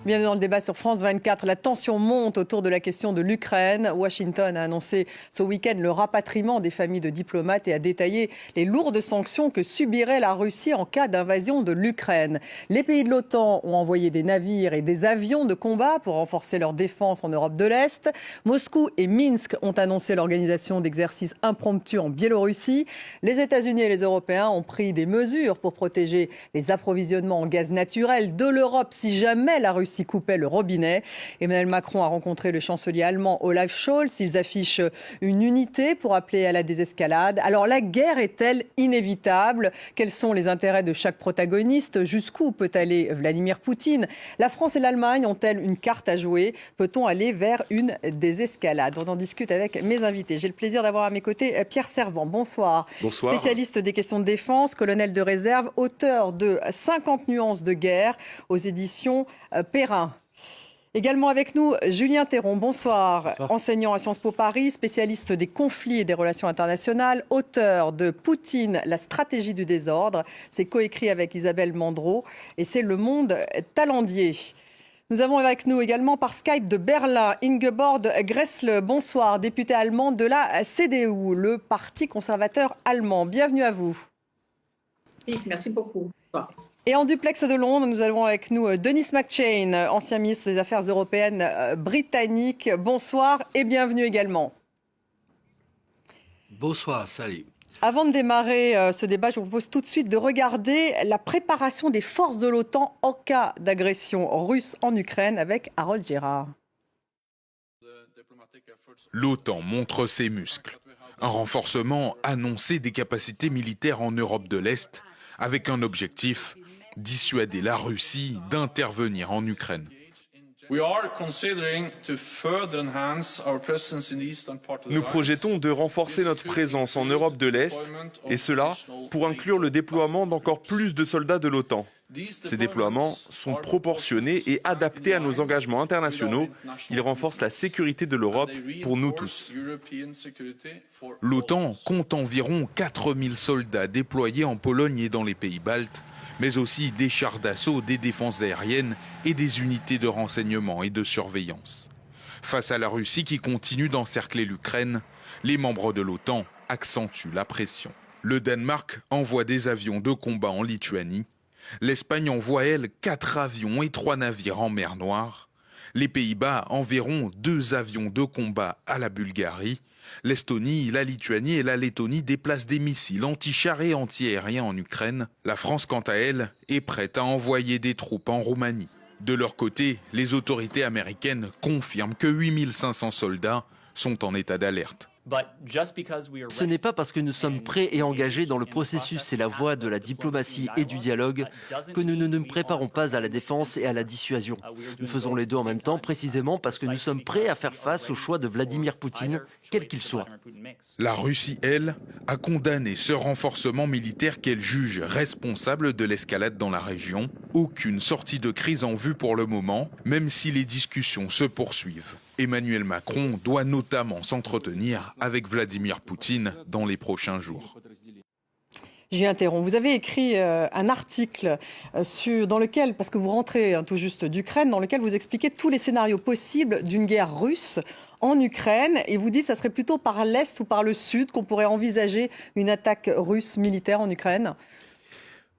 Bienvenue dans le débat sur France 24. La tension monte autour de la question de l'Ukraine. Washington a annoncé ce week-end le rapatriement des familles de diplomates et a détaillé les lourdes sanctions que subirait la Russie en cas d'invasion de l'Ukraine. Les pays de l'OTAN ont envoyé des navires et des avions de combat pour renforcer leur défense en Europe de l'Est. Moscou et Minsk ont annoncé l'organisation d'exercices impromptus en Biélorussie. Les États-Unis et les Européens ont pris des mesures pour protéger les approvisionnements en gaz naturel de l'Europe si jamais la Russie coupait le robinet. Emmanuel Macron a rencontré le chancelier allemand Olaf Scholz. Ils affichent une unité pour appeler à la désescalade. Alors la guerre est-elle inévitable? Quels sont les intérêts de chaque protagoniste? Jusqu'où peut aller Vladimir Poutine? La France et l'Allemagne ont-elles une carte à jouer? Peut-on aller vers une désescalade? On en discute avec mes invités. J'ai le plaisir d'avoir à mes côtés Pierre Servan. Bonsoir. Bonsoir. Spécialiste des questions de défense, colonel de réserve, auteur de 50 nuances de guerre aux éditions Perrin. Également avec nous, Julien Théron, bonsoir. Bonsoir. Enseignant à Sciences Po Paris, spécialiste des conflits et des relations internationales, auteur de Poutine, la stratégie du désordre. C'est coécrit avec Isabelle Mandreau et c'est Le Monde Talendier. Nous avons avec nous également par Skype de Berlin Ingeborg Gressle, bonsoir, députée allemande de la CDU, le Parti conservateur allemand. Bienvenue à vous. Merci beaucoup. Et en duplex de Londres, nous avons avec nous Denis McShane, ancien ministre des Affaires européennes britannique. Bonsoir et bienvenue également. Bonsoir, salut. Avant de démarrer ce débat, je vous propose tout de suite de regarder la préparation des forces de l'OTAN en cas d'agression russe en Ukraine avec Harold Gérard. L'OTAN montre ses muscles. Un renforcement annoncé des capacités militaires en Europe de l'Est avec un objectif, dissuader la Russie d'intervenir en Ukraine. Nous projetons de renforcer notre présence en Europe de l'Est, et cela pour inclure le déploiement d'encore plus de soldats de l'OTAN. Ces déploiements sont proportionnés et adaptés à nos engagements internationaux. Ils renforcent la sécurité de l'Europe pour nous tous. L'OTAN compte environ 4000 soldats déployés en Pologne et dans les pays baltes, mais aussi des chars d'assaut, des défenses aériennes et des unités de renseignement et de surveillance. Face à la Russie qui continue d'encercler l'Ukraine, les membres de l'OTAN accentuent la pression. Le Danemark envoie des avions de combat en Lituanie. L'Espagne envoie, elle, 4 avions et 3 navires en mer Noire. Les Pays-Bas enverront 2 avions de combat à la Bulgarie. L'Estonie, la Lituanie et la Lettonie déplacent des missiles anti-chars et anti-aériens en Ukraine. La France, quant à elle, est prête à envoyer des troupes en Roumanie. De leur côté, les autorités américaines confirment que 8500 soldats sont en état d'alerte. Ce n'est pas parce que nous sommes prêts et engagés dans le processus et la voie de la diplomatie et du dialogue que nous ne nous préparons pas à la défense et à la dissuasion. Nous faisons les deux en même temps précisément parce que nous sommes prêts à faire face au choix de Vladimir Poutine, quel qu'il soit. La Russie, elle, a condamné ce renforcement militaire qu'elle juge responsable de l'escalade dans la région. Aucune sortie de crise en vue pour le moment, même si les discussions se poursuivent. Emmanuel Macron doit notamment s'entretenir avec Vladimir Poutine dans les prochains jours. Julien Théron, vous avez écrit un article dans lequel, parce que vous rentrez tout juste d'Ukraine, dans lequel vous expliquez tous les scénarios possibles d'une guerre russe en Ukraine. Et vous dites que ça serait plutôt par l'Est ou par le Sud qu'on pourrait envisager une attaque russe militaire en Ukraine.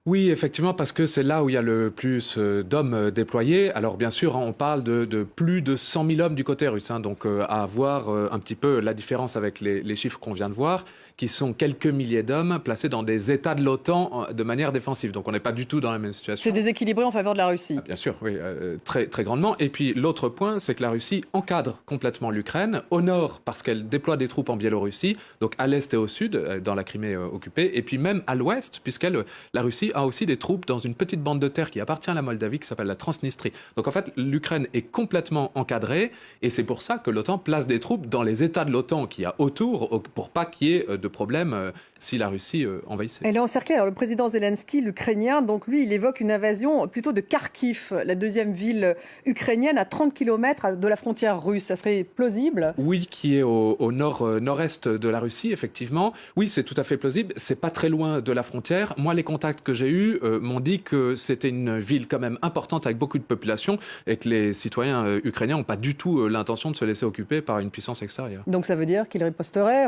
Oui, effectivement, parce que c'est là où il y a le plus d'hommes déployés. Alors bien sûr, on parle de plus de 100 000 hommes du côté russe, donc à voir un petit peu la différence avec les chiffres qu'on vient de voir, qui sont quelques milliers d'hommes placés dans des États de l'OTAN de manière défensive. Donc on n'est pas du tout dans la même situation. C'est déséquilibré en faveur de la Russie. Bien sûr, oui, très, très grandement. Et puis l'autre point, c'est que la Russie encadre complètement l'Ukraine, au nord parce qu'elle déploie des troupes en Biélorussie, donc à l'est et au sud, dans la Crimée occupée, et puis même à l'ouest, la Russie a aussi des troupes dans une petite bande de terre qui appartient à la Moldavie, qui s'appelle la Transnistrie. Donc en fait, l'Ukraine est complètement encadrée, et c'est pour ça que l'OTAN place des troupes dans les États de l'OTAN qu'il y a autour, pour pas qu'il y ait de problème si la Russie envahissait. Elle est encerclée. Alors le président Zelensky, l'Ukrainien, donc lui, il évoque une invasion plutôt de Kharkiv, la deuxième ville ukrainienne à 30 km de la frontière russe. Ça serait plausible? Oui, qui est au nord-est de la Russie, effectivement. Oui, c'est tout à fait plausible. C'est pas très loin de la frontière. Moi, les contacts que j'ai eus m'ont dit que c'était une ville quand même importante avec beaucoup de population et que les citoyens ukrainiens n'ont pas du tout l'intention de se laisser occuper par une puissance extérieure. Donc ça veut dire qu'ils riposteraient,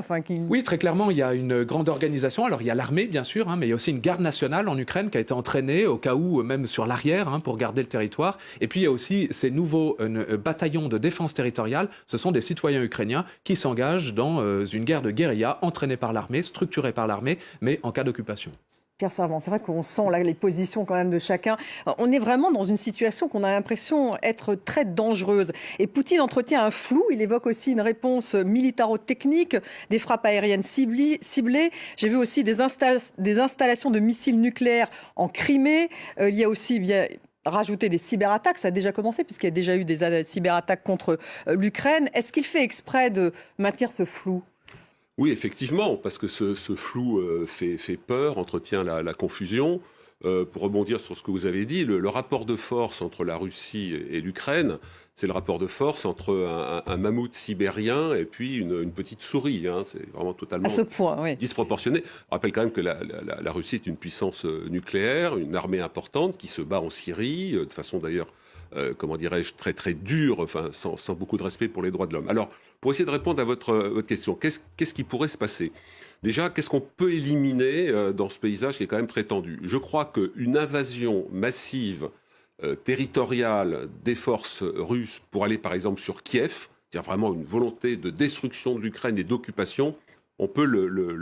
Oui, très clairement, il y a une grande organisation. Alors il y a l'armée, bien sûr, mais il y a aussi une garde nationale en Ukraine qui a été entraînée au cas où, même sur l'arrière, pour garder le territoire. Et puis il y a aussi ces nouveaux bataillons de défense territoriale. Ce sont des citoyens ukrainiens qui s'engagent dans une guerre de guérilla entraînée par l'armée, structurée par l'armée, mais en cas d'occupation. Pierre Servant, c'est vrai qu'on sent là les positions quand même de chacun. On est vraiment dans une situation qu'on a l'impression être très dangereuse. Et Poutine entretient un flou. Il évoque aussi une réponse militaro-technique, des frappes aériennes ciblées. J'ai vu aussi des installations de missiles nucléaires en Crimée. Il y a aussi rajouter des cyberattaques. Ça a déjà commencé puisqu'il y a déjà eu des cyberattaques contre l'Ukraine. Est-ce qu'il fait exprès de maintenir ce flou ? Oui, effectivement, parce que ce flou fait peur, entretient la confusion. Pour rebondir sur ce que vous avez dit, le rapport de force entre la Russie et l'Ukraine, c'est le rapport de force entre un mammouth sibérien et puis une petite souris. C'est vraiment totalement à ce point, oui. disproportionné. Je rappelle quand même que la Russie est une puissance nucléaire, une armée importante qui se bat en Syrie, de façon d'ailleurs, comment dirais-je, très très dure, enfin, sans beaucoup de respect pour les droits de l'homme. Alors, pour essayer de répondre à votre question, qu'est-ce qui pourrait se passer ? Déjà, qu'est-ce qu'on peut éliminer dans ce paysage qui est quand même très tendu ? Je crois qu'une invasion massive territoriale des forces russes pour aller par exemple sur Kiev, c'est-à-dire vraiment une volonté de destruction de l'Ukraine et d'occupation, on peut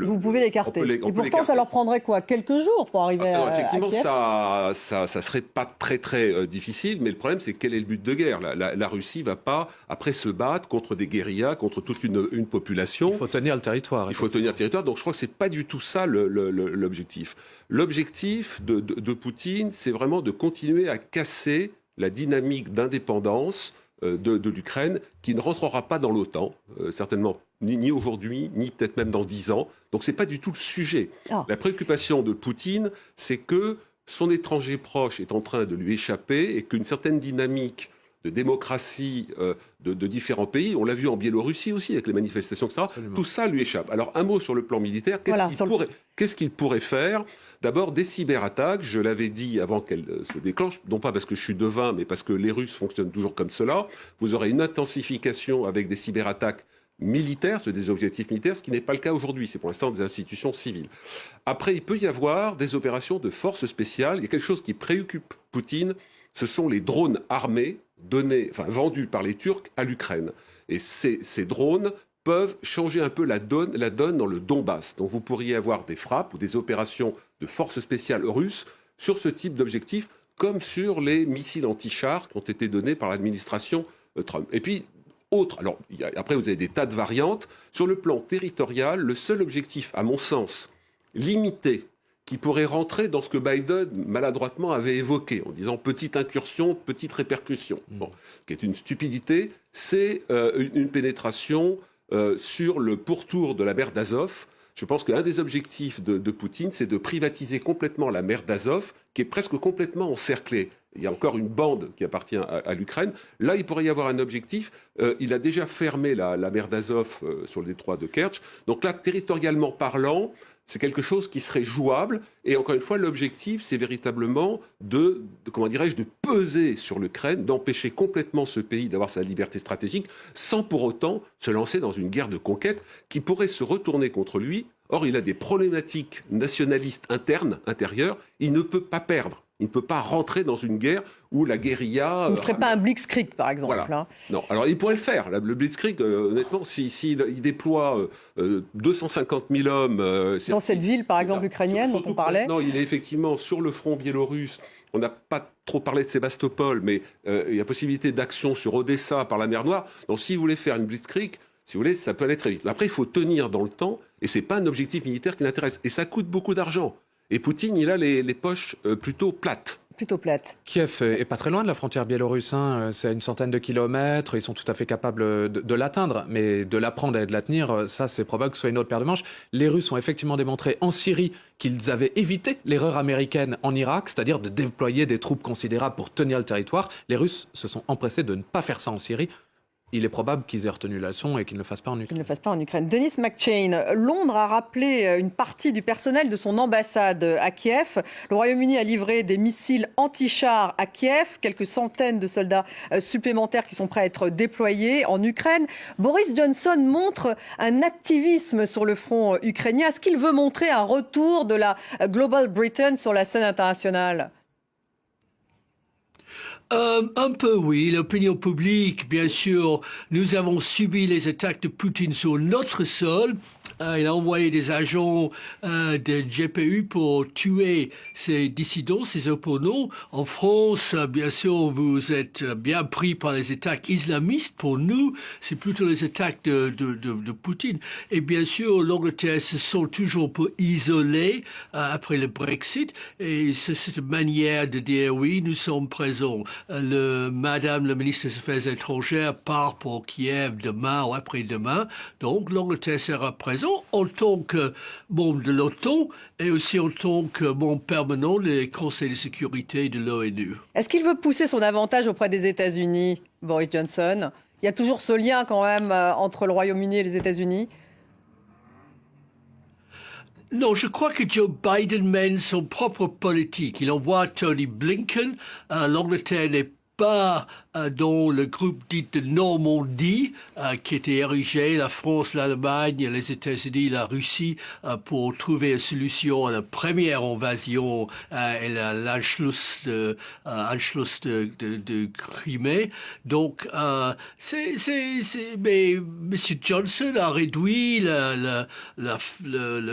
Vous pouvez l'écarter. Et pourtant, ça leur prendrait quoi ? Quelques jours pour arriver à effectivement, Kiev ? ça serait pas très très difficile, mais le problème c'est quel est le but de guerre ? La Russie va pas après se battre contre des guérillas, contre toute une population. Il faut tenir le territoire. Il faut tenir le territoire, donc je crois que c'est pas du tout ça l'objectif. L'objectif de Poutine, c'est vraiment de continuer à casser la dynamique d'indépendance de l'Ukraine, qui ne rentrera pas dans l'OTAN, certainement ni aujourd'hui, ni peut-être même dans 10 ans. Donc c'est pas du tout le sujet. La préoccupation de Poutine, c'est que son étranger proche est en train de lui échapper et qu'une certaine dynamique de démocratie de différents pays, on l'a vu en Biélorussie aussi avec les manifestations, etc., tout ça lui échappe. Alors un mot sur le plan militaire, qu'est-ce qu'il pourrait faire ? D'abord, des cyberattaques, je l'avais dit avant qu'elles se déclenchent, non pas parce que je suis devin, mais parce que les Russes fonctionnent toujours comme cela. Vous aurez une intensification avec des cyberattaques militaires, c'est des objectifs militaires, ce qui n'est pas le cas aujourd'hui. C'est pour l'instant des institutions civiles. Après, il peut y avoir des opérations de forces spéciales. Il y a quelque chose qui préoccupe Poutine, ce sont les drones armés vendus par les Turcs à l'Ukraine. Et ces drones peuvent changer un peu la donne dans le Donbass. Donc vous pourriez avoir des frappes ou des opérations de forces spéciales russes sur ce type d'objectif, comme sur les missiles anti-chars qui ont été donnés par l'administration Trump. Et puis, après vous avez des tas de variantes. Sur le plan territorial, le seul objectif, à mon sens, limité, qui pourrait rentrer dans ce que Biden maladroitement avait évoqué, en disant petite incursion, petite répercussion, qui est une stupidité, c'est une pénétration sur le pourtour de la mer d'Azov. Je pense qu'un des objectifs de Poutine, c'est de privatiser complètement la mer d'Azov, qui est presque complètement encerclée. Il y a encore une bande qui appartient à l'Ukraine. Là, il pourrait y avoir un objectif. Il a déjà fermé la mer d'Azov sur le détroit de Kertch. Donc là, territorialement parlant, c'est quelque chose qui serait jouable. Et encore une fois, l'objectif, c'est véritablement de peser sur l'Ukraine, d'empêcher complètement ce pays d'avoir sa liberté stratégique, sans pour autant se lancer dans une guerre de conquête qui pourrait se retourner contre lui. Or, il a des problématiques nationalistes intérieures. Il ne peut pas perdre. Il ne peut pas rentrer dans une guerre où la guérilla... Il ne ferait pas un blitzkrieg, par exemple. Voilà. Non, alors il pourrait le faire. Le blitzkrieg, honnêtement, il déploie 250 000 hommes... dans cette ville, par exemple, ukrainienne dont on parlait. Non, il est effectivement sur le front biélorusse. On n'a pas trop parlé de Sébastopol, mais il y a possibilité d'action sur Odessa par la mer Noire. Donc s'il voulait faire une blitzkrieg, si vous voulez, ça peut aller très vite. Après, il faut tenir dans le temps, et ce n'est pas un objectif militaire qui l'intéresse. Et ça coûte beaucoup d'argent. Et Poutine, il a les poches plutôt plates. Kiev est pas très loin de la frontière biélorusse, c'est à une centaine de kilomètres, ils sont tout à fait capables de l'atteindre, mais de la prendre et de la tenir, ça c'est probable que ce soit une autre paire de manches. Les Russes ont effectivement démontré en Syrie qu'ils avaient évité l'erreur américaine en Irak, c'est-à-dire de déployer des troupes considérables pour tenir le territoire. Les Russes se sont empressés de ne pas faire ça en Syrie. il est probable qu'ils aient retenu la leçon et qu'ils ne le fassent pas en Qu'ils Ukraine. ne le fassent pas en Ukraine. Denis McChain, Londres a rappelé une partie du personnel de son ambassade à Kiev. Le Royaume-Uni a livré des missiles anti-chars à Kiev, quelques centaines de soldats supplémentaires qui sont prêts à être déployés en Ukraine. Boris Johnson montre un activisme sur le front ukrainien. Est-ce qu'il veut montrer un retour de la Global Britain sur la scène internationale ? Un peu, oui. L'opinion publique, bien sûr, nous avons subi les attaques de Poutine sur notre sol. Il a envoyé des agents de GPU pour tuer ces dissidents, ces opposants. En France, bien sûr, vous êtes bien pris par les attaques islamistes. Pour nous, c'est plutôt les attaques de Poutine. Et bien sûr, l'Angleterre se sent toujours un peu isolée après le Brexit. Et c'est cette manière de dire oui, nous sommes présents. Madame la ministre des Affaires étrangères part pour Kiev demain ou après-demain. Donc, l'Angleterre sera présente en tant que membre de l'OTAN et aussi en tant que membre permanent du Conseil de sécurité de l'ONU. Est-ce qu'il veut pousser son avantage auprès des États-Unis, Boris Johnson ? Il y a toujours ce lien quand même entre le Royaume-Uni et les États-Unis ? Non, je crois que Joe Biden mène son propre politique. Il envoie Tony Blinken. L'Angleterre n'est pas dans le groupe dit de Normandie qui était érigé, la France, l'Allemagne, les États-Unis, la Russie, pour trouver une solution à la première invasion et l'Anschluss de Crimée. Donc, mais M. Johnson a réduit la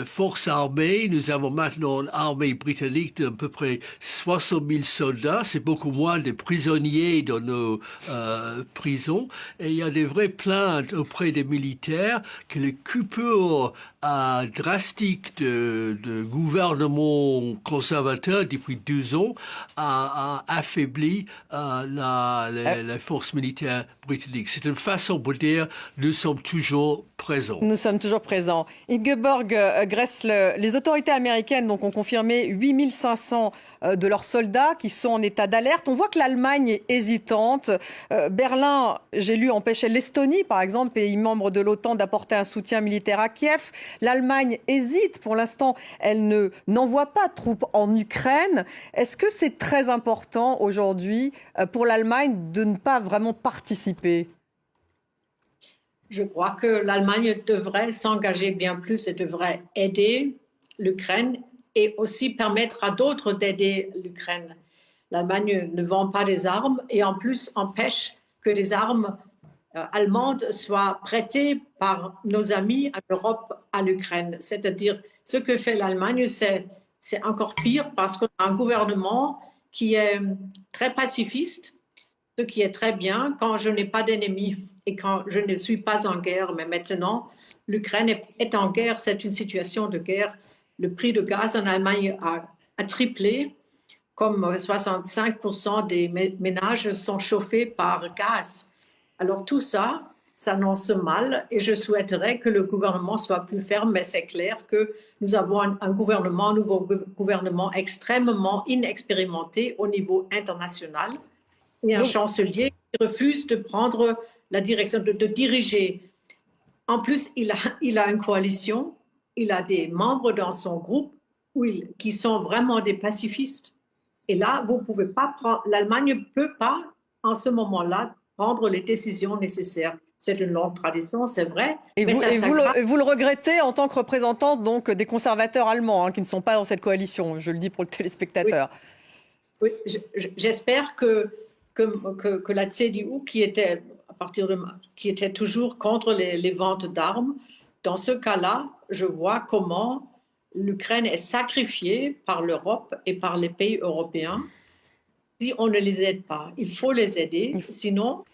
force armée. Nous avons maintenant une armée britannique d'à peu près 60 000 soldats. C'est beaucoup moins de prisonniers dans nos prisons. Et il y a des vraies plaintes auprès des militaires que les coupures drastiques de gouvernement conservateur depuis 12 ans a affaibli les forces militaires britanniques. C'est une façon pour dire nous sommes toujours présents. Nous sommes toujours présents. Ingeborg Gressle, les autorités américaines donc, ont confirmé 8500 de leurs soldats qui sont en état d'alerte. On voit que l'Allemagne est hésitante. Berlin, j'ai lu, empêchait l'Estonie, par exemple, pays membre de l'OTAN, d'apporter un soutien militaire à Kiev. L'Allemagne hésite. Pour l'instant, elle n'envoie pas de troupes en Ukraine. Est-ce que c'est très important aujourd'hui pour l'Allemagne de ne pas vraiment participer ? Je crois que l'Allemagne devrait s'engager bien plus et devrait aider l'Ukraine et aussi permettre à d'autres d'aider l'Ukraine. L'Allemagne ne vend pas des armes et en plus empêche que des armes allemandes soient prêtées par nos amis en Europe à l'Ukraine. C'est-à-dire, ce que fait l'Allemagne, c'est encore pire parce qu'on a un gouvernement qui est très pacifiste, ce qui est très bien quand je n'ai pas d'ennemis et quand je ne suis pas en guerre. Mais maintenant, l'Ukraine est en guerre, c'est une situation de guerre. Le prix de gaz en Allemagne a triplé, comme 65% des ménages sont chauffés par gaz. Alors tout ça s'annonce mal et je souhaiterais que le gouvernement soit plus ferme, mais c'est clair que nous avons un nouveau gouvernement extrêmement inexpérimenté au niveau international et un chancelier qui refuse de prendre la direction, de diriger. En plus, il a une coalition, il a des membres dans son groupe qui sont vraiment des pacifistes. Et là, vous pouvez pas prendre, l'Allemagne ne peut pas, en ce moment-là, prendre les décisions nécessaires. C'est une longue tradition, c'est vrai. Et vous le regrettez en tant que représentante donc, des conservateurs allemands qui ne sont pas dans cette coalition, je le dis pour le téléspectateur. Oui, j'espère que la CDU, qui était toujours contre les ventes d'armes, dans ce cas-là, je vois comment l'Ukraine est sacrifiée par l'Europe et par les pays européens si on ne les aide pas. Il faut les aider, sinon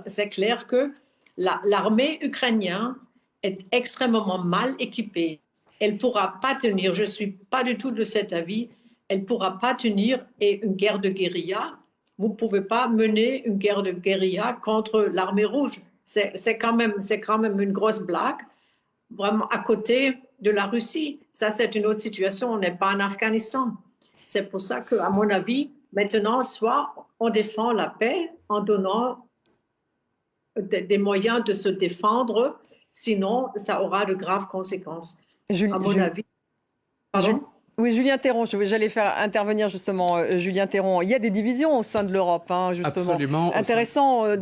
c'est clair que l'armée ukrainienne est extrêmement mal équipée. Elle ne pourra pas tenir, je ne suis pas du tout de cet avis, elle ne pourra pas tenir et une guerre de guérilla. Vous ne pouvez pas mener une guerre de guérilla contre l'armée rouge. C'est quand même une grosse blague, vraiment à côté de la Russie. Ça, c'est une autre situation. On n'est pas en Afghanistan. C'est pour ça qu'à mon avis, maintenant, soit on défend la paix en donnant des moyens de se défendre, sinon ça aura de graves conséquences. À mon avis. Pardon ? Oui, Julien Théron, j'allais faire intervenir justement Julien Théron. Il y a des divisions au sein de l'Europe, hein, justement. Absolument. Intéressant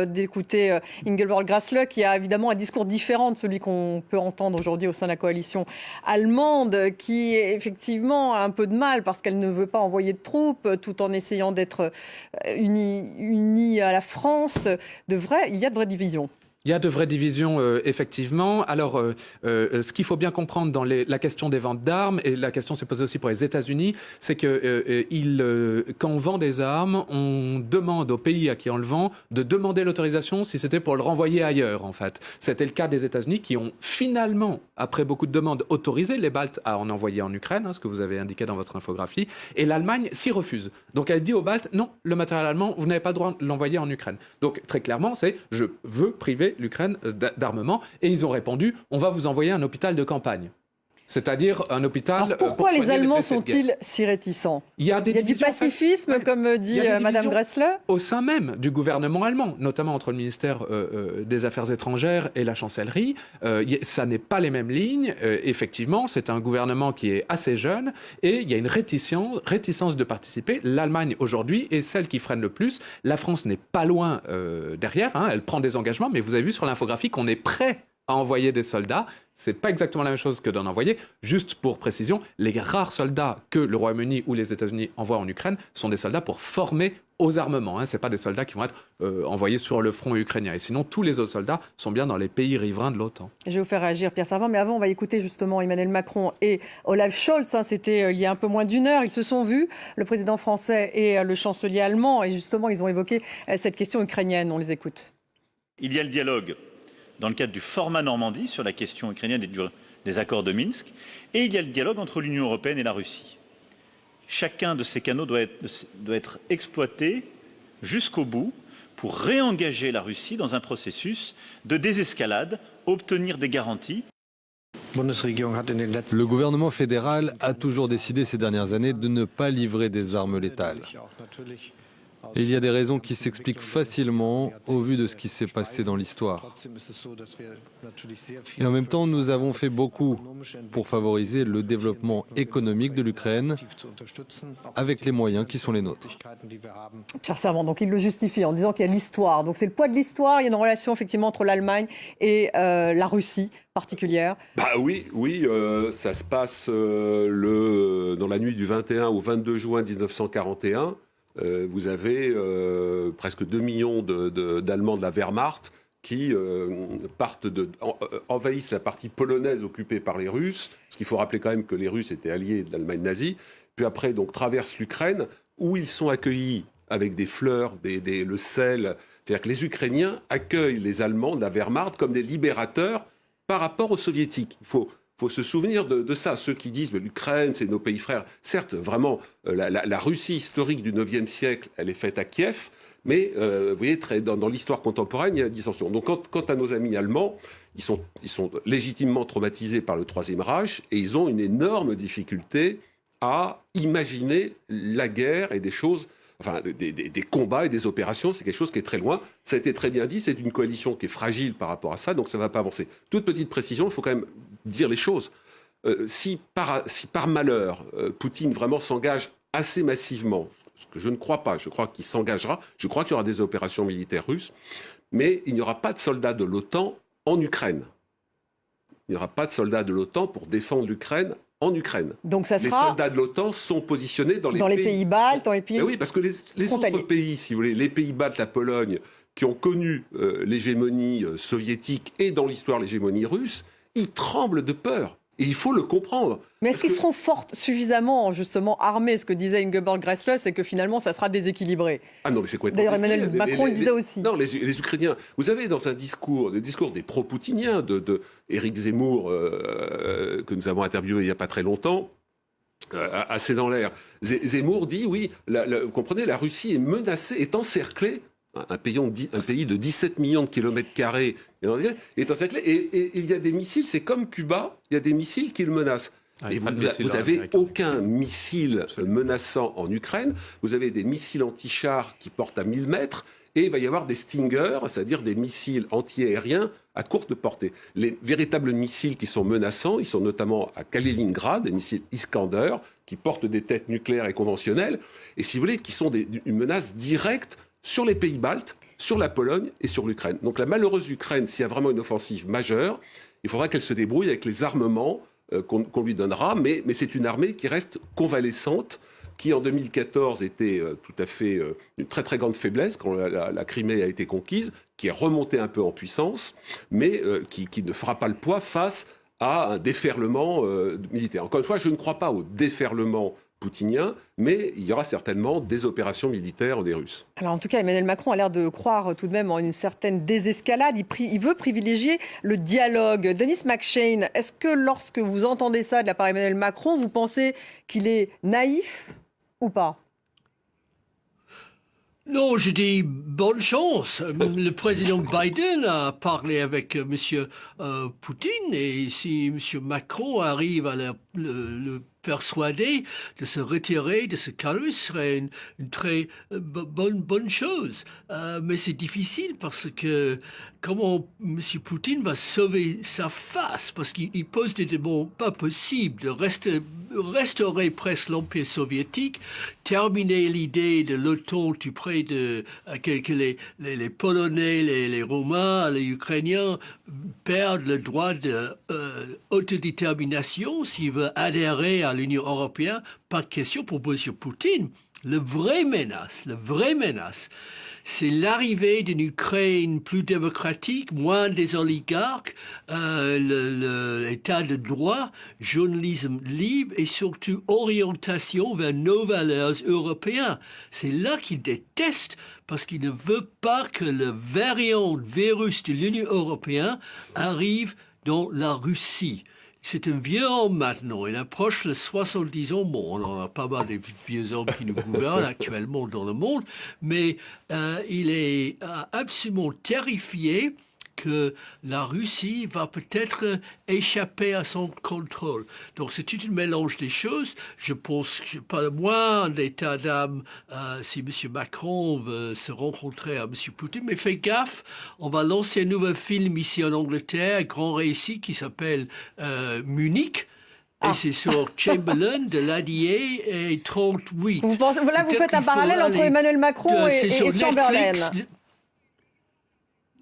d'écouter Ingeborg Grässle, qui a évidemment un discours différent de celui qu'on peut entendre aujourd'hui au sein de la coalition allemande, qui effectivement a un peu de mal parce qu'elle ne veut pas envoyer de troupes, tout en essayant d'être unie à la France. Il y a de vraies divisions. Il y a de vraies divisions, effectivement. Alors, ce qu'il faut bien comprendre dans la question des ventes d'armes, et la question s'est posée aussi pour les États-Unis, c'est que quand on vend des armes, on demande au pays à qui on le vend de demander l'autorisation si c'était pour le renvoyer ailleurs, en fait. C'était le cas des États-Unis qui ont finalement, après beaucoup de demandes, autorisé les Baltes à en envoyer en Ukraine, hein, ce que vous avez indiqué dans votre infographie, et l'Allemagne s'y refuse. Donc elle dit aux Baltes, non, le matériel allemand, vous n'avez pas le droit de l'envoyer en Ukraine. Donc très clairement, c'est « je veux priver l'Ukraine d'armement ». Et ils ont répondu « on va vous envoyer un hôpital de campagne ». C'est-à-dire un hôpital. Alors pourquoi les Allemands sont-ils si réticents ? Il y a du pacifisme, en fait, comme dit Madame Grässle. Au sein même du gouvernement allemand, notamment entre le ministère des Affaires étrangères et la chancellerie, ça n'est pas les mêmes lignes. Effectivement, c'est un gouvernement qui est assez jeune et il y a une réticence de participer. L'Allemagne aujourd'hui est celle qui freine le plus. La France n'est pas loin derrière. Hein, elle prend des engagements, mais vous avez vu sur l'infographie qu'on est prêt à envoyer des soldats. C'est pas exactement la même chose que d'en envoyer. Juste pour précision, les rares soldats que le Royaume-Uni ou les États-Unis envoient en Ukraine sont des soldats pour former aux armements. Hein. Ce n'est pas des soldats qui vont être envoyés sur le front ukrainien. Et sinon, tous les autres soldats sont bien dans les pays riverains de l'OTAN. Je vais vous faire réagir, Pierre Servan. Mais avant, on va écouter justement Emmanuel Macron et Olaf Scholz. Hein. C'était il y a un peu moins d'une heure. Ils se sont vus, le président français et le chancelier allemand. Et justement, ils ont évoqué cette question ukrainienne. On les écoute. Il y a le dialogue dans le cadre du format Normandie sur la question ukrainienne et des accords de Minsk, et il y a le dialogue entre l'Union européenne et la Russie. Chacun de ces canaux doit être exploité jusqu'au bout pour réengager la Russie dans un processus de désescalade, obtenir des garanties. Le gouvernement fédéral a toujours décidé ces dernières années de ne pas livrer des armes létales. Et il y a des raisons qui s'expliquent facilement au vu de ce qui s'est passé dans l'histoire. Et en même temps, nous avons fait beaucoup pour favoriser le développement économique de l'Ukraine avec les moyens qui sont les nôtres. Pierre Servan, donc il le justifie en disant qu'il y a l'histoire. Donc c'est le poids de l'histoire. Il y a une relation effectivement entre l'Allemagne et la Russie particulière. Bah oui, ça se passe dans la nuit du 21 au 22 juin 1941. Vous avez presque 2 millions d'Allemands de la Wehrmacht qui envahissent la partie polonaise occupée par les Russes, parce qu'il faut rappeler quand même que les Russes étaient alliés de l'Allemagne nazie, puis après donc traversent l'Ukraine, où ils sont accueillis avec des fleurs, le sel. C'est-à-dire que les Ukrainiens accueillent les Allemands de la Wehrmacht comme des libérateurs par rapport aux Soviétiques. Il faut se souvenir de ça. Ceux qui disent mais l'Ukraine, c'est nos pays frères. Certes, vraiment, la Russie historique du IXe siècle, elle est faite à Kiev, mais vous voyez, dans l'histoire contemporaine, il y a dissension. Donc, quant à nos amis allemands, ils sont légitimement traumatisés par le Troisième Reich et ils ont une énorme difficulté à imaginer la guerre et des choses. Enfin, des combats et des opérations, c'est quelque chose qui est très loin. Ça a été très bien dit, c'est une coalition qui est fragile par rapport à ça, donc ça ne va pas avancer. Toute petite précision, il faut quand même dire les choses. Si par malheur, Poutine vraiment s'engage assez massivement, ce que je ne crois pas, je crois qu'il s'engagera, je crois qu'il y aura des opérations militaires russes, mais il n'y aura pas de soldats de l'OTAN en Ukraine. Il n'y aura pas de soldats de l'OTAN pour défendre l'Ukraine en Ukraine. Donc ça sera... Les soldats de l'OTAN sont positionnés dans les pays baltes, dans les pays... Ben oui, parce que les autres pays, si vous voulez, les pays baltes, la Pologne, qui ont connu l'hégémonie soviétique et dans l'histoire l'hégémonie russe, ils tremblent de peur. Et il faut le comprendre. Mais est-ce qu'ils seront suffisamment, justement, armés? Ce que disait Ingeborg Grässle, c'est que finalement, ça sera déséquilibré. Ah non, mais c'est quoi? D'ailleurs, Emmanuel Macron le disait aussi. Non, les Ukrainiens... Vous avez dans un discours, le discours des pro-poutiniens, de Éric Zemmour, que nous avons interviewé il n'y a pas très longtemps, assez dans l'air, Zemmour dit, oui, vous comprenez, la Russie est menacée, est encerclée, un pays de 17 millions de kilomètres carrés est encerclé, et il y a des missiles, c'est comme Cuba, il y a des missiles qui le menacent. Et vous n'avez aucun missile menaçant en Ukraine, vous avez des missiles anti-chars qui portent à 1000 mètres, et il va y avoir des Stinger, c'est-à-dire des missiles anti-aériens à courte portée. Les véritables missiles qui sont menaçants, ils sont notamment à Kaliningrad, des missiles Iskander, qui portent des têtes nucléaires et conventionnelles, et si vous voulez, qui sont une menace directe sur les pays baltes, sur la Pologne et sur l'Ukraine. Donc la malheureuse Ukraine, s'il y a vraiment une offensive majeure, il faudra qu'elle se débrouille avec les armements qu'on lui donnera, mais c'est une armée qui reste convalescente, qui en 2014 était tout à fait une très très grande faiblesse quand la Crimée a été conquise, qui est remontée un peu en puissance, mais qui ne fera pas le poids face à un déferlement militaire. Encore une fois, je ne crois pas au déferlement poutinien, mais il y aura certainement des opérations militaires des Russes. Alors en tout cas, Emmanuel Macron a l'air de croire tout de même en une certaine désescalade. Il veut privilégier le dialogue. Denis McShane, est-ce que lorsque vous entendez ça de la part d'Emmanuel Macron, vous pensez qu'il est naïf ou pas ? Non, je dis bonne chance. Le président Biden a parlé avec M. Poutine et si M. Macron arrive à le persuader de se retirer, de se calmer, ce serait une très bonne chose. Mais c'est difficile parce que comment M. Poutine va sauver sa face? Parce qu'il pose des démons pas possibles de restaurer presque l'Empire soviétique, terminer l'idée de l'OTAN tout près de que les Polonais, les Roumains, les Ukrainiens perdent le droit d'autodétermination s'ils veulent adhérer à l'Union européenne. Pas de question pour M. Poutine. La vraie menace, c'est l'arrivée d'une Ukraine plus démocratique, moins des oligarques, l'état de droit, journalisme libre et surtout orientation vers nos valeurs européennes. C'est là qu'il déteste parce qu'il ne veut pas que le variant virus de l'Union européenne arrive dans la Russie. C'est un vieux homme maintenant, il approche les 70 ans. Bon, on en a pas mal de vieux hommes qui nous gouvernent actuellement dans le monde, mais il est absolument terrifié que la Russie va peut-être échapper à son contrôle. Donc c'est tout un mélange des choses. Je pense que pas le moins d'état d'âme si M. Macron veut se rencontrer à M. Poutine. Mais fais gaffe, on va lancer un nouveau film ici en Angleterre, grand récit qui s'appelle Munich. Et c'est sur Chamberlain de l'ADA et 38. Vous faites un parallèle entre Emmanuel Macron et Chamberlain.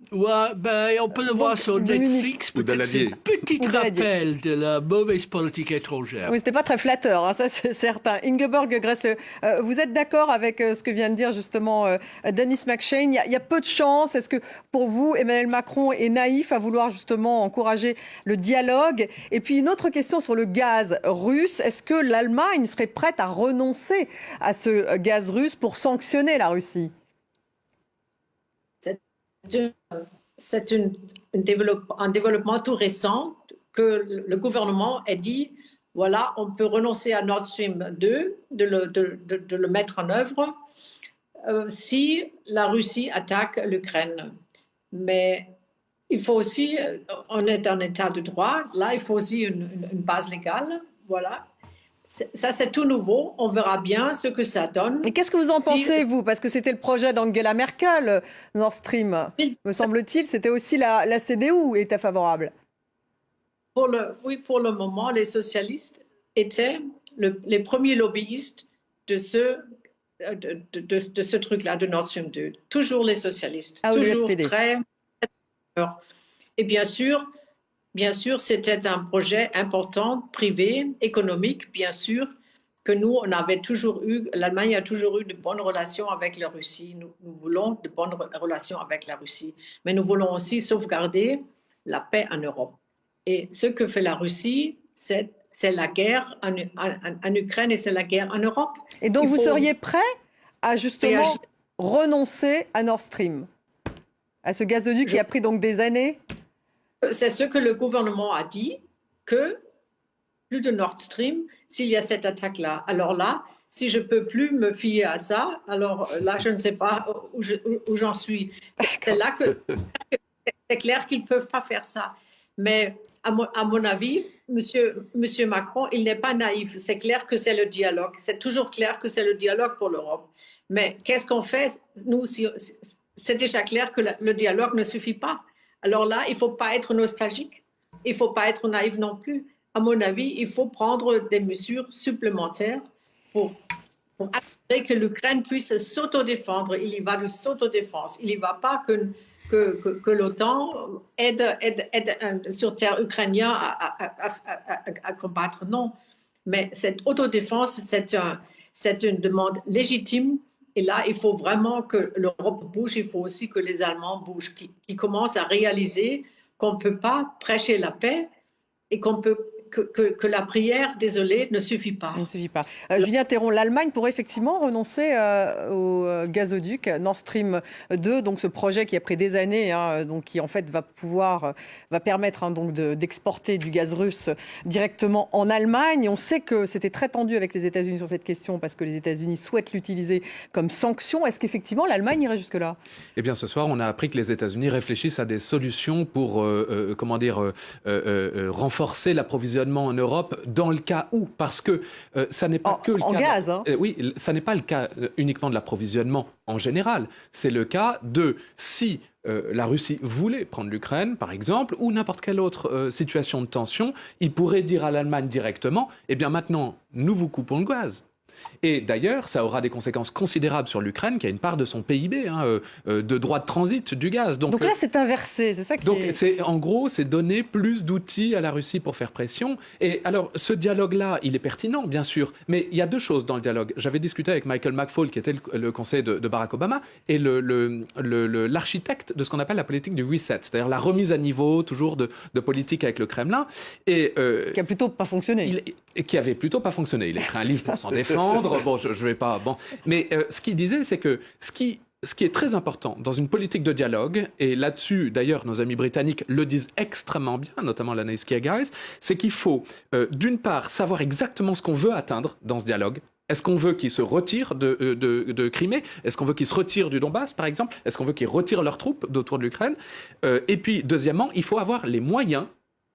Ouais, on peut le voir sur Netflix, peut-être c'est un petit rappel de la mauvaise politique étrangère. Oui, c'était pas très flatteur, hein, ça c'est certain. Ingeborg Grässle, vous êtes d'accord avec ce que vient de dire justement Denis McShane? Il y a peu de chance. Est-ce que pour vous, Emmanuel Macron est naïf à vouloir justement encourager le dialogue? Et puis une autre question sur le gaz russe. Est-ce que l'Allemagne serait prête à renoncer à ce gaz russe pour sanctionner la Russie? C'est un développement tout récent que le gouvernement a dit, voilà, on peut renoncer à Nord Stream 2, de le mettre en œuvre si la Russie attaque l'Ukraine. Mais il faut aussi, on est en état de droit, là il faut aussi une base légale, voilà. Ça, c'est tout nouveau. On verra bien ce que ça donne. Et qu'est-ce que vous en pensez, vous? Parce que c'était le projet d'Angela Merkel, Nord Stream. Me semble-t-il, c'était aussi la CDU était favorable. Oui, pour le moment, les socialistes étaient les premiers lobbyistes de ce truc-là, de Nord Stream 2. Toujours les socialistes. Toujours très... Et bien sûr, c'était un projet important, privé, économique, bien sûr, que nous, l'Allemagne a toujours eu de bonnes relations avec la Russie. Nous voulons de bonnes relations avec la Russie. Mais nous voulons aussi sauvegarder la paix en Europe. Et ce que fait la Russie, c'est la guerre en Ukraine et c'est la guerre en Europe. Et donc vous seriez prêt à justement renoncer à Nord Stream, à ce gazoduc qui a pris donc des années? C'est ce que le gouvernement a dit, que plus de Nord Stream, s'il y a cette attaque-là. Alors là, si je ne peux plus me fier à ça, alors là, je ne sais pas où j'en suis. C'est là que c'est clair qu'ils ne peuvent pas faire ça. Mais à mon avis, Monsieur Macron, il n'est pas naïf. C'est clair que c'est le dialogue. C'est toujours clair que c'est le dialogue pour l'Europe. Mais qu'est-ce qu'on fait, nous, c'est déjà clair que le dialogue ne suffit pas. Alors là, il ne faut pas être nostalgique, il ne faut pas être naïf non plus. À mon avis, il faut prendre des mesures supplémentaires pour assurer que l'Ukraine puisse s'autodéfendre. Il y va de s'autodéfense. Il n'y va pas que l'OTAN aide sur terre ukrainienne à combattre. Non. Mais cette autodéfense, c'est une demande légitime. Et là, il faut vraiment que l'Europe bouge. Il faut aussi que les Allemands bougent, qui commencent à réaliser qu'on ne peut pas prêcher la paix et que la prière, désolé, ne suffit pas. Ne suffit pas. Julien Théron, l'Allemagne pourrait effectivement renoncer au gazoduc Nord Stream 2, donc ce projet qui a pris des années, donc qui en fait va permettre donc d'exporter du gaz russe directement en Allemagne. On sait que c'était très tendu avec les États-Unis sur cette question parce que les États-Unis souhaitent l'utiliser comme sanction. Est-ce qu'effectivement l'Allemagne irait jusque-là ? Eh bien, ce soir, on a appris que les États-Unis réfléchissent à des solutions pour, renforcer l'approvisionnement en Europe dans le cas où, parce que ça n'est pas que le cas... En gaz, hein. Oui, ça n'est pas le cas uniquement de l'approvisionnement en général. C'est le cas de si la Russie voulait prendre l'Ukraine, par exemple, ou n'importe quelle autre situation de tension, il pourrait dire à l'Allemagne directement, eh bien maintenant, nous vous coupons le gaz. Et d'ailleurs, ça aura des conséquences considérables sur l'Ukraine, qui a une part de son PIB, de droit de transit du gaz. Donc là, c'est inversé, c'est ça qui est... En gros, c'est donner plus d'outils à la Russie pour faire pression. Et alors, ce dialogue-là, il est pertinent, bien sûr, mais il y a deux choses dans le dialogue. J'avais discuté avec Michael McFaul, qui était le conseiller de Barack Obama, et l'architecte de ce qu'on appelle la politique du reset, c'est-à-dire la remise à niveau, toujours de politique avec le Kremlin. Et, qui a plutôt pas fonctionné. Qui avait plutôt pas fonctionné. Il a écrit un livre pour s'en défendre. Bon, je vais pas... Bon. Mais ce qu'il disait, c'est que ce qui est très important dans une politique de dialogue, et là-dessus, d'ailleurs, nos amis britanniques le disent extrêmement bien, notamment l'analyse Kiegaris, c'est qu'il faut, d'une part, savoir exactement ce qu'on veut atteindre dans ce dialogue. Est-ce qu'on veut qu'ils se retirent de Crimée ? Est-ce qu'on veut qu'ils se retirent du Donbass, par exemple ? Est-ce qu'on veut qu'ils retirent leurs troupes d'autour de l'Ukraine ? Et puis, deuxièmement, il faut avoir les moyens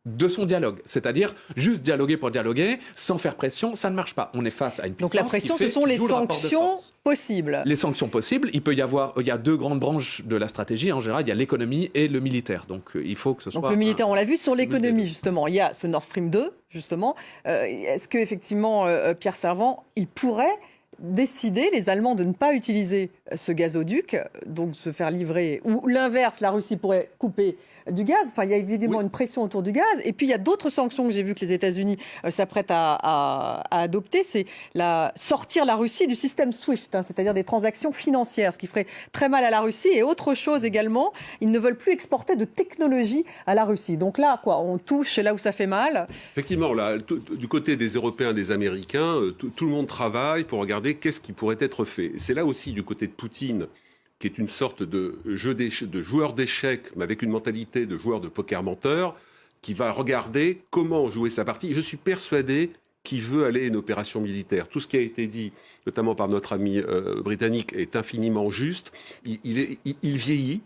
de son dialogue. C'est-à-dire, juste dialoguer pour dialoguer, sans faire pression, ça ne marche pas. On est face à une puissance. Donc la pression, ce sont les sanctions possibles. Les sanctions possibles. Il y a deux grandes branches de la stratégie. En général, il y a l'économie et le militaire. Donc il faut que ce soit... Donc le militaire, on l'a vu sur l'économie, justement. Il y a ce Nord Stream 2, justement. Est-ce qu'effectivement, Pierre Servan, il pourrait décider, les Allemands, de ne pas utiliser ce gazoduc, donc se faire livrer, ou l'inverse, la Russie pourrait couper du gaz. Enfin, il y a évidemment une pression autour du gaz. Et puis, il y a d'autres sanctions que j'ai vu que les États-Unis s'apprêtent à adopter. C'est sortir la Russie du système SWIFT, c'est-à-dire des transactions financières, ce qui ferait très mal à la Russie. Et autre chose également, ils ne veulent plus exporter de technologie à la Russie. Donc là, on touche là où ça fait mal. Effectivement, là, du côté des Européens, des Américains, tout le monde travaille pour regarder qu'est-ce qui pourrait être fait. C'est là aussi du côté de Poutine, qui est une sorte de joueur d'échecs, mais avec une mentalité de joueur de poker menteur, qui va regarder comment jouer sa partie. Je suis persuadé qu'il veut aller à une opération militaire. Tout ce qui a été dit, notamment par notre ami britannique, est infiniment juste. Il vieillit.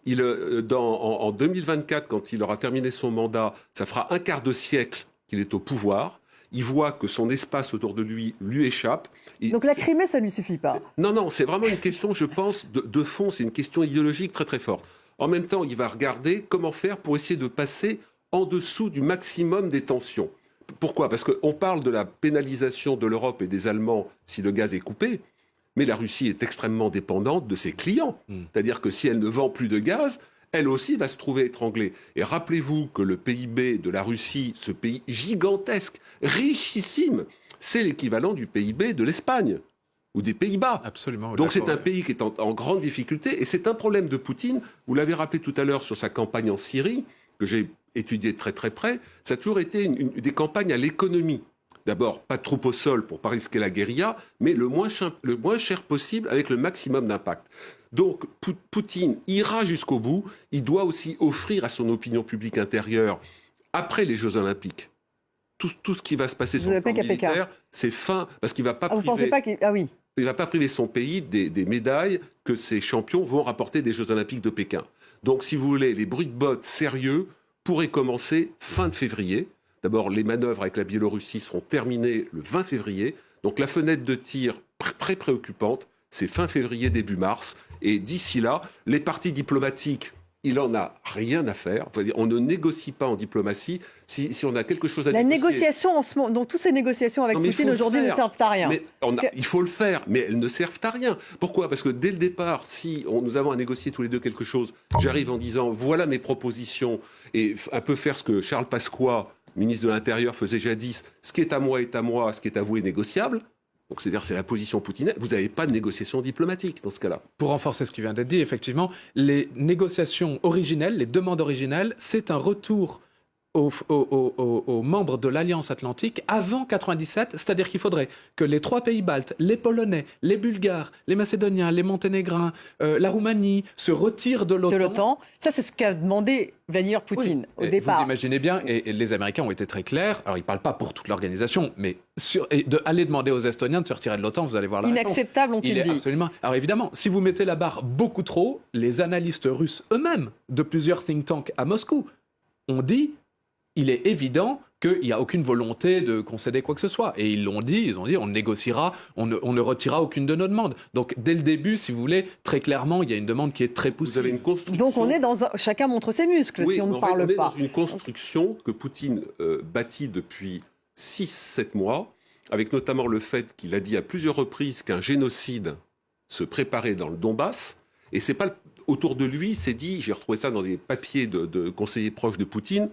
En 2024, quand il aura terminé son mandat, ça fera un quart de siècle qu'il est au pouvoir. Il voit que son espace autour de lui échappe. Donc la Crimée, ça ne lui suffit pas. Non, c'est vraiment une question, je pense, de fond. C'est une question idéologique très très forte. En même temps, il va regarder comment faire pour essayer de passer en dessous du maximum des tensions. Pourquoi ? Parce qu'on parle de la pénalisation de l'Europe et des Allemands si le gaz est coupé, mais la Russie est extrêmement dépendante de ses clients. C'est-à-dire que si elle ne vend plus de gaz, elle aussi va se trouver étranglée. Et rappelez-vous que le PIB de la Russie, ce pays gigantesque, richissime, c'est l'équivalent du PIB de l'Espagne ou des Pays-Bas. Absolument. Donc c'est un pays qui est en grande difficulté et c'est un problème de Poutine. Vous l'avez rappelé tout à l'heure sur sa campagne en Syrie, que j'ai étudié très très près. Ça a toujours été des campagnes à l'économie. D'abord, pas de troupes au sol pour ne pas risquer la guérilla, mais le moins cher possible avec le maximum d'impact. Donc Poutine ira jusqu'au bout. Il doit aussi offrir à son opinion publique intérieure, après les Jeux Olympiques, tout ce qui va se passer sur le plan militaire, c'est fin, parce qu'il ne va pas priver... Vous pensez pas qu'il... Ah oui. Il ne va pas priver son pays des médailles que ses champions vont rapporter des Jeux Olympiques de Pékin. Donc, si vous voulez, les bruits de bottes sérieux pourraient commencer fin de février. D'abord, les manœuvres avec la Biélorussie seront terminées le 20 février. Donc, la fenêtre de tir très préoccupante, c'est fin février, début mars. Et d'ici là, les partis diplomatiques, il en a rien à faire. On ne négocie pas en diplomatie si on a quelque chose à La négocier. négociation, donc toutes ces négociations avec Poutine aujourd'hui ne servent à rien. Il faut le faire, mais elles ne servent à rien. Pourquoi ? Parce que dès le départ, si nous avons à négocier tous les deux quelque chose, j'arrive en disant voilà mes propositions, et un peu faire ce que Charles Pasqua, ministre de l'Intérieur, faisait jadis, ce qui est à moi, ce qui est à vous est négociable. Donc c'est-à-dire c'est la position poutinienne. Vous n'avez pas de négociation diplomatique dans ce cas-là. Pour renforcer ce qui vient d'être dit, effectivement, les négociations originelles, les demandes originelles, c'est un retour aux membres de l'Alliance Atlantique avant 97, c'est-à-dire qu'il faudrait que les 3 pays baltes, les Polonais, les Bulgares, les Macédoniens, les Monténégrins, la Roumanie se retirent de l'OTAN. Ça, c'est ce qu'a demandé Vladimir Poutine au départ. Vous imaginez bien, et les Américains ont été très clairs, alors ils ne parlent pas pour toute l'organisation, mais aller demander aux Estoniens de se retirer de l'OTAN, vous allez voir la Inacceptable, ont-ils dit. Absolument. Alors évidemment, si vous mettez la barre beaucoup trop, les analystes russes eux-mêmes, de plusieurs think tanks à Moscou, ont dit il est évident qu'il n'y a aucune volonté de concéder quoi que ce soit. Et ils ont dit, on négociera, on ne retirera aucune de nos demandes. Donc dès le début, si vous voulez, très clairement, il y a une demande qui est très poussée. Vous avez une construction... Donc on est chacun montre ses muscles, si on ne parle pas. On est dans une construction que Poutine bâtit depuis 6-7 mois, avec notamment le fait qu'il a dit à plusieurs reprises qu'un génocide se préparait dans le Donbass. Et c'est pas autour de lui, c'est dit, j'ai retrouvé ça dans des papiers de conseillers proches de Poutine,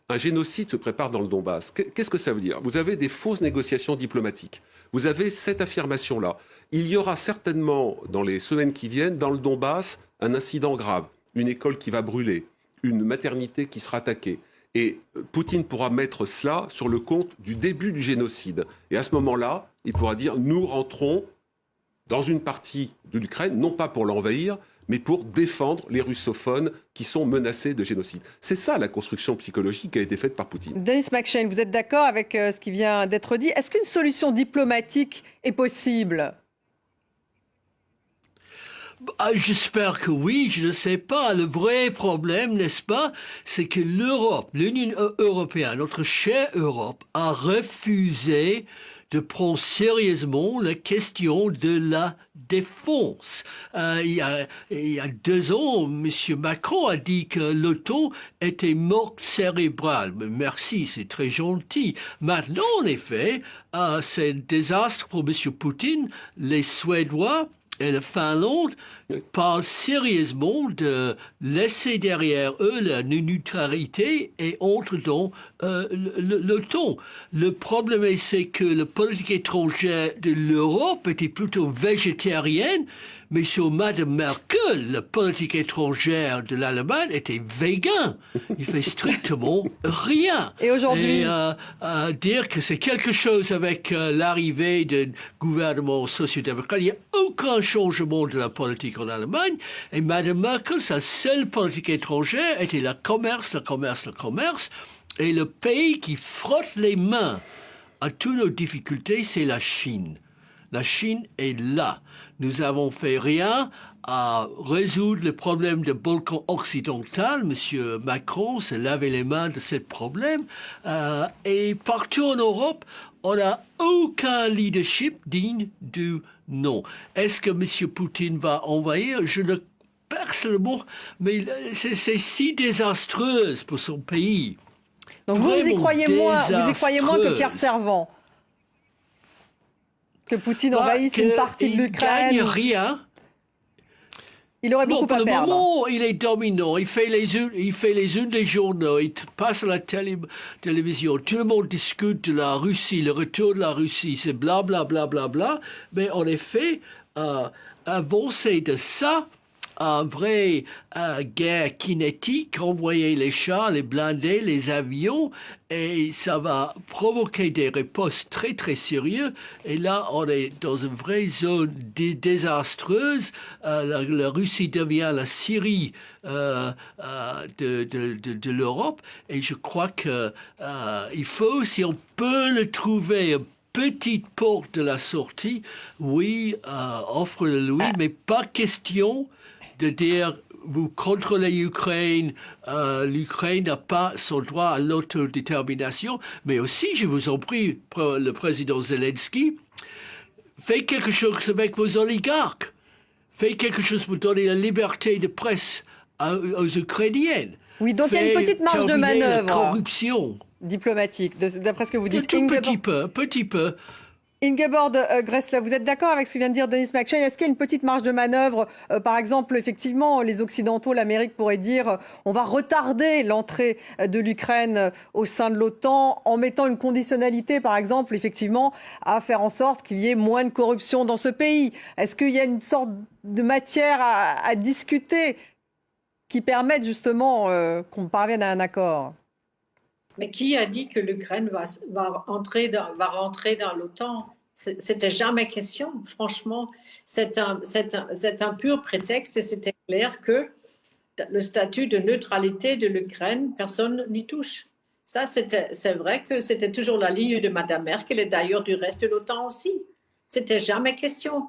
un génocide se prépare dans le Donbass. Qu'est-ce que ça veut dire ? Vous avez des fausses négociations diplomatiques. Vous avez cette affirmation-là. Il y aura certainement, dans les semaines qui viennent, dans le Donbass, un incident grave. Une école qui va brûler, une maternité qui sera attaquée. Et Poutine pourra mettre cela sur le compte du début du génocide. Et à ce moment-là, il pourra dire, nous rentrons dans une partie de l'Ukraine, non pas pour l'envahir, mais pour défendre les russophones qui sont menacés de génocide. C'est ça la construction psychologique qui a été faite par Poutine. Denis McShane, vous êtes d'accord avec ce qui vient d'être dit ? Est-ce qu'une solution diplomatique est possible ? J'espère que oui, je ne sais pas. Le vrai problème, n'est-ce pas, c'est que l'Europe, l'Union européenne, notre chère Europe, a refusé de prendre sérieusement la question de la défense. Il y a 2 ans, M. Macron a dit que l'OTAN était morte cérébrale. Merci, c'est très gentil. Maintenant, en effet, c'est un désastre pour M. Poutine. Les Suédois et la Finlande parlent sérieusement de laisser derrière eux la neutralité et entrent dans l'OTAN. Le problème, c'est que la politique étrangère de l'Europe était plutôt végétarienne, mais sur Mme Merkel, la politique étrangère de l'Allemagne était végan. Il fait strictement rien. Et aujourd'hui, dire que c'est quelque chose avec l'arrivée d'un gouvernement social-démocrate, il n'y a aucun changement de la politique en Allemagne. Et Mme Merkel, sa seule politique étrangère était le commerce. Et le pays qui frotte les mains à toutes nos difficultés, c'est la Chine. La Chine est là. Nous avons fait rien à résoudre le problème du Balkan occidental. Monsieur Macron s'est lavé les mains de ce problème. Et partout en Europe, on n'a aucun leadership digne du nom. Est-ce que monsieur Poutine va envahir ? Je ne personnellement, mais c'est si désastreuse pour son pays. Donc vous y croyez moins que Pierre Servan ? Que Poutine envahisse une partie de l'Ukraine. Il ne gagne rien. Il aurait beaucoup à perdre. Pour le moment, il est dominant. Il fait les unes des journaux. Il passe à la télévision. Tout le monde discute de la Russie, le retour de la Russie. C'est bla bla bla bla bla. Mais en effet, avancer de ça à une vraie guerre kinétique, envoyer les chars, les blindés, les avions, et ça va provoquer des ripostes très très sérieuses. Et là, on est dans une vraie zone désastreuse. La Russie devient la Syrie de l'Europe. Et je crois que il faut, si on peut le trouver, petite porte de la sortie, oui, offre-le-lui, mais pas question de dire vous contrôlez l'Ukraine, l'Ukraine n'a pas son droit à l'autodétermination, mais aussi, je vous en prie, le président Zelensky, faites quelque chose avec vos oligarques. fait quelque chose pour donner la liberté de presse aux Ukrainiens. Oui, donc il y a une petite marge de manœuvre. La corruption. Diplomatique, d'après ce que vous dites. Tout petit peu. Ingeborg Gressler, vous êtes d'accord avec ce que vient de dire Denis McShane? Est-ce qu'il y a une petite marge de manœuvre? Par exemple, effectivement, les Occidentaux, l'Amérique pourrait dire on va retarder l'entrée de l'Ukraine au sein de l'OTAN en mettant une conditionnalité, par exemple, effectivement, à faire en sorte qu'il y ait moins de corruption dans ce pays. Est-ce qu'il y a une sorte de matière à discuter qui permette justement qu'on parvienne à un accord? Mais qui a dit que l'Ukraine va rentrer dans l'OTAN? C'était jamais question. Franchement, c'est un pur prétexte et c'était clair que le statut de neutralité de l'Ukraine, personne n'y touche. Ça, c'est vrai que c'était toujours la ligne de Mme Merkel et d'ailleurs du reste de l'OTAN aussi. C'était jamais question.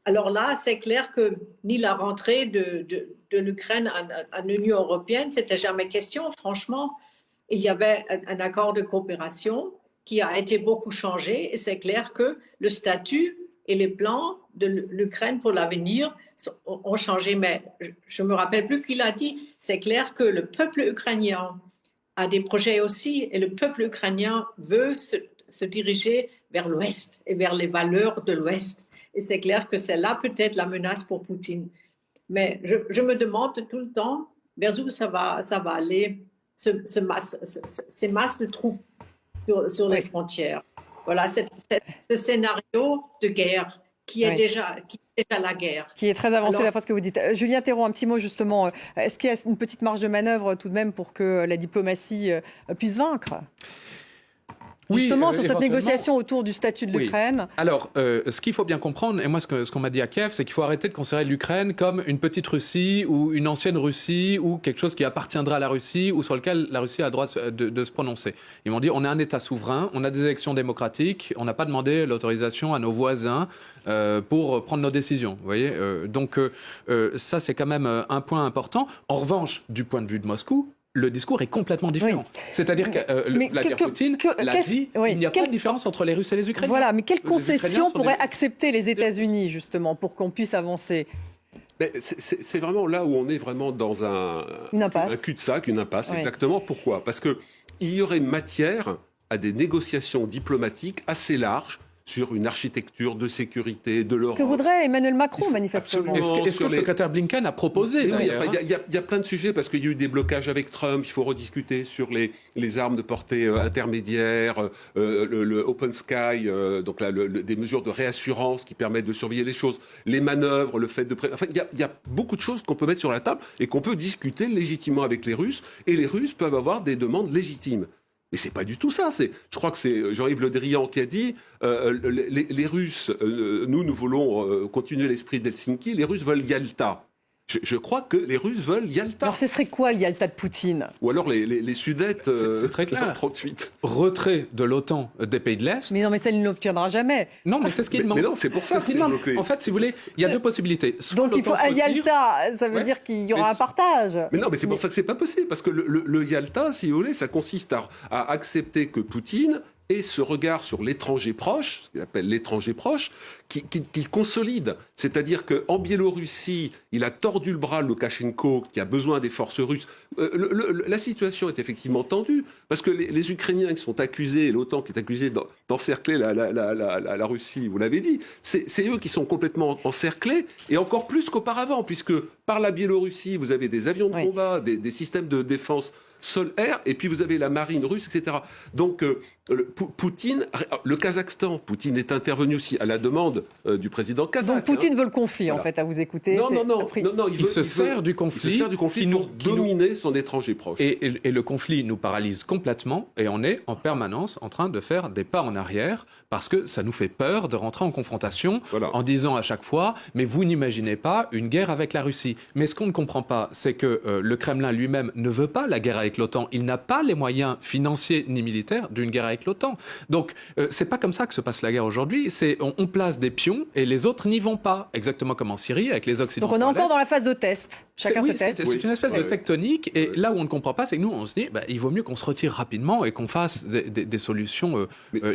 Alors là, c'est clair que ni la rentrée de l'Ukraine en Union européenne, c'était jamais question, franchement. Il y avait un accord de coopération qui a été beaucoup changé et c'est clair que le statut et les plans de l'Ukraine pour l'avenir ont changé. Mais je ne me rappelle plus qui l'a dit. C'est clair que le peuple ukrainien a des projets aussi et le peuple ukrainien veut se diriger vers l'Ouest et vers les valeurs de l'Ouest. Et c'est clair que c'est là peut-être la menace pour Poutine. Mais je me demande tout le temps vers où ça va aller. Ces masses de troupes sur les frontières. Voilà, ce scénario de guerre qui est déjà la guerre. Qui est très avancé d'après ce que vous dites. Julien Thérault, un petit mot justement. Est-ce qu'il y a une petite marge de manœuvre tout de même pour que la diplomatie puisse vaincre ? Justement, sur cette négociation autour du statut de l'Ukraine. Alors, ce qu'il faut bien comprendre, et moi ce qu'on m'a dit à Kiev, c'est qu'il faut arrêter de considérer l'Ukraine comme une petite Russie ou une ancienne Russie ou quelque chose qui appartiendra à la Russie ou sur lequel la Russie a le droit de se prononcer. Ils m'ont dit, on est un État souverain, on a des élections démocratiques, on n'a pas demandé l'autorisation à nos voisins pour prendre nos décisions. Vous voyez, donc ça, c'est quand même un point important. En revanche, du point de vue de Moscou, le discours est complètement différent. C'est-à-dire que Vladimir Poutine l'a dit, il n'y a pas de différence entre les Russes et les Ukrainiens. Voilà, mais quelles concessions pourraient accepter les États-Unis, justement, pour qu'on puisse avancer ? C'est vraiment là où on est vraiment dans un cul-de-sac, une impasse, exactement. Pourquoi ? Parce qu'il y aurait matière à des négociations diplomatiques assez larges sur une architecture de sécurité de l'Europe. Ce que voudrait Emmanuel Macron, manifestement. Est-ce que le secrétaire Blinken a proposé il y a plein de sujets, parce qu'il y a eu des blocages avec Trump, il faut rediscuter sur les armes de portée intermédiaire, le Open Sky, donc là, des mesures de réassurance qui permettent de surveiller les choses, les manœuvres, le fait de... Enfin, il y a beaucoup de choses qu'on peut mettre sur la table et qu'on peut discuter légitimement avec les Russes, et les Russes peuvent avoir des demandes légitimes. Mais c'est pas du tout ça. Je crois que c'est Jean-Yves Le Drian qui a dit les Russes, nous voulons continuer l'esprit d'Helsinki, les Russes veulent Yalta. Je crois que les Russes veulent Yalta. Alors ce serait quoi le Yalta de Poutine ? Ou alors les Sudètes c'est très clair. 38. Retrait de l'OTAN des pays de l'Est. Mais non, mais ça, il ne l'obtiendra jamais. Non, mais c'est ce qu'il demande. Mais non, c'est pour ça que c'est bloqué. En fait, si vous voulez, il y a deux possibilités. Donc il faut à Yalta, ça veut dire qu'il y aura un partage. Mais non, mais c'est pour ça que c'est pas possible, parce que le Yalta, si vous voulez, ça consiste à accepter que Poutine et ce regard sur l'étranger proche, ce qu'il appelle l'étranger proche, qu'il consolide. C'est-à-dire qu'en Biélorussie, il a tordu le bras à Loukachenko, qui a besoin des forces russes. La situation est effectivement tendue, parce que les Ukrainiens qui sont accusés, et l'OTAN qui est accusé d'encercler la Russie, vous l'avez dit, c'est eux qui sont complètement encerclés, et encore plus qu'auparavant, puisque par la Biélorussie, vous avez des avions de combat, des systèmes de défense sol-air, et puis vous avez la marine russe, etc. Donc, Poutine, le Kazakhstan, Poutine est intervenu aussi à la demande du président kazakh. Donc Poutine veut le conflit, en fait, à vous écouter. Non, il se sert du conflit pour dominer son étranger proche. Et le conflit nous paralyse complètement, et on est en permanence en train de faire des pas en arrière, parce que ça nous fait peur de rentrer en confrontation en disant à chaque fois « mais vous n'imaginez pas une guerre avec la Russie ». Mais ce qu'on ne comprend pas, c'est que le Kremlin lui-même ne veut pas la guerre avec l'OTAN. Il n'a pas les moyens financiers ni militaires d'une guerre avec avec l'OTAN. Donc, c'est pas comme ça que se passe la guerre aujourd'hui. On place des pions et les autres n'y vont pas. Exactement comme en Syrie, avec les Occidentaux. Donc on est encore dans la phase de test. Chacun se teste. C'est une espèce de tectonique. Et là où on ne comprend pas, c'est que nous, on se dit, il vaut mieux qu'on se retire rapidement et qu'on fasse des solutions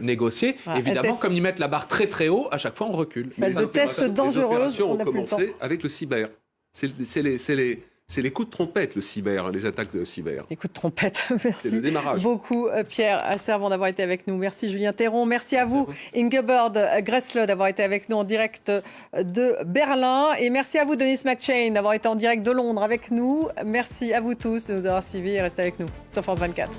négociées. Évidemment, comme ils mettent la barre très très haut, à chaque fois, on recule. Phase de test dangereuse. Les opérations on ont n'a plus le temps. commencé avec le cyber. C'est les coups de trompette, le cyber, les attaques de cyber. Les coups de trompette, merci C'est le démarrage. beaucoup Pierre Asservant d'avoir été avec nous. Merci Julien Théron, merci à vous Ingeborg Gressle d'avoir été avec nous en direct de Berlin et merci à vous Denis McShane d'avoir été en direct de Londres avec nous. Merci à vous tous de nous avoir suivis et restez avec nous sur France 24.